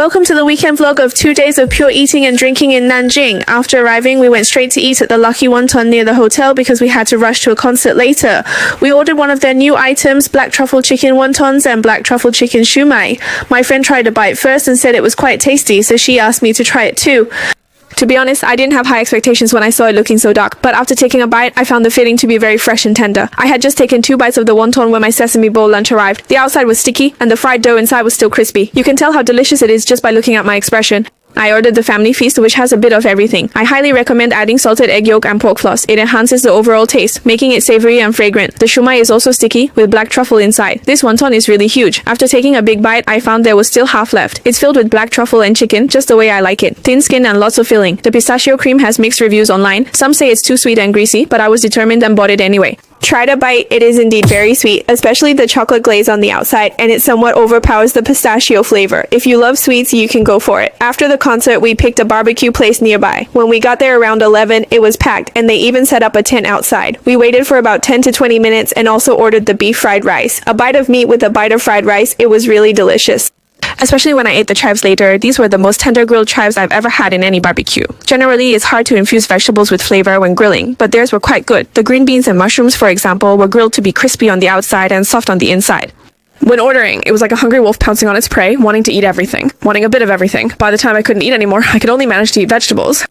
Welcome to the weekend vlog of 2 days of pure eating and drinking in Nanjing. After arriving, we went straight to eat at the Lucky Wonton near the hotel because we had to rush to a concert later. We ordered one of their new items, black truffle chicken wontons and black truffle chicken shumai. My friend tried a bite first and said it was quite tasty, so she asked me to try it too. To be honest, I didn't have high expectations when I saw it looking so dark, but after taking a bite, I found the filling to be very fresh and tender. I had just taken 2 bites of the wonton when my sesame bowl lunch arrived. The outside was sticky, and the fried dough inside was still crispy. You can tell how delicious it is just by looking at my expression. I ordered the family feast, which has a bit of everything. I highly recommend adding salted egg yolk and pork floss. It enhances the overall taste, making it savory and fragrant. The shumai is also sticky, with black truffle inside. This wonton is really huge. After taking a big bite, I found there was still half left. It's filled with black truffle and chicken, just the way I like it. Thin skin and lots of filling. The pistachio cream has mixed reviews online. Some say it's too sweet and greasy, but I was determined and bought it anyway. Tried a bite, it is indeed very sweet, especially the chocolate glaze on the outside, and it somewhat overpowers the pistachio flavor. If you love sweets, you can go for it. After the concert, we picked a barbecue place nearby. When we got there around 11, it was packed, and they even set up a tent outside. We waited for about 10 to 20 minutes and also ordered the beef fried rice. A bite of meat with a bite of fried rice, it was really delicious. Especially when I ate the chives later, these were the most tender grilled chives I've ever had in any barbecue. Generally, it's hard to infuse vegetables with flavor when grilling, but theirs were quite good. The green beans and mushrooms, for example, were grilled to be crispy on the outside and soft on the inside. When ordering, it was like a hungry wolf pouncing on its prey, wanting to eat everything, wanting a bit of everything. By the time I couldn't eat anymore, I could only manage to eat vegetables.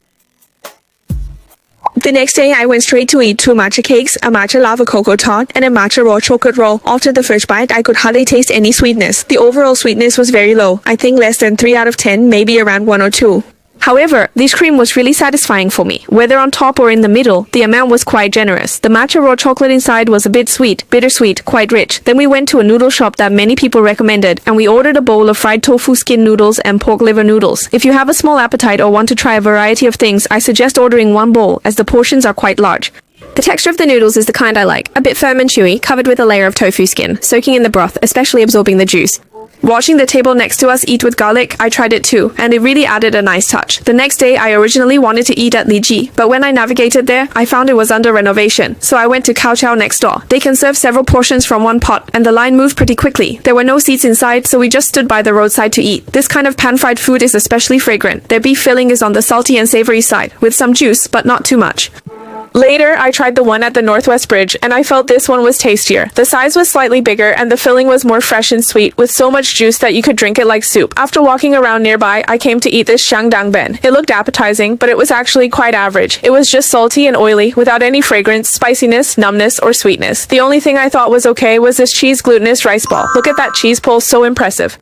The next day, I went straight to eat 2 matcha cakes, a matcha lava cocoa tart, and a matcha raw chocolate roll. After the first bite, I could hardly taste any sweetness. The overall sweetness was very low. I think less than 3 out of 10, maybe around 1 or 2. However, this cream was really satisfying for me. Whether on top or in the middle, the amount was quite generous. The matcha raw chocolate inside was a bit sweet, bittersweet, quite rich. Then we went to a noodle shop that many people recommended, and we ordered a bowl of fried tofu skin noodles and pork liver noodles. If you have a small appetite or want to try a variety of things, I suggest ordering 1 bowl, as the portions are quite large. The texture of the noodles is the kind I like, a bit firm and chewy, covered with a layer of tofu skin, soaking in the broth, especially absorbing the juice. Watching the table next to us eat with garlic, I tried it too, and it really added a nice touch. The next day, I originally wanted to eat at Li Ji, but when I navigated there, I found it was under renovation, so I went to Cao Chow next door. They can serve several portions from 1 pot, and the line moved pretty quickly. There were no seats inside, so we just stood by the roadside to eat. This kind of pan-fried food is especially fragrant. Their beef filling is on the salty and savory side, with some juice, but not too much. Later, I tried the one at the Northwest Bridge, and I felt this one was tastier. The size was slightly bigger, and the filling was more fresh and sweet, with so much juice that you could drink it like soup. After walking around nearby, I came to eat this Shangdang Ben. It looked appetizing, but it was actually quite average. It was just salty and oily, without any fragrance, spiciness, numbness, or sweetness. The only thing I thought was okay was this cheese glutinous rice ball. Look at that cheese pull, so impressive.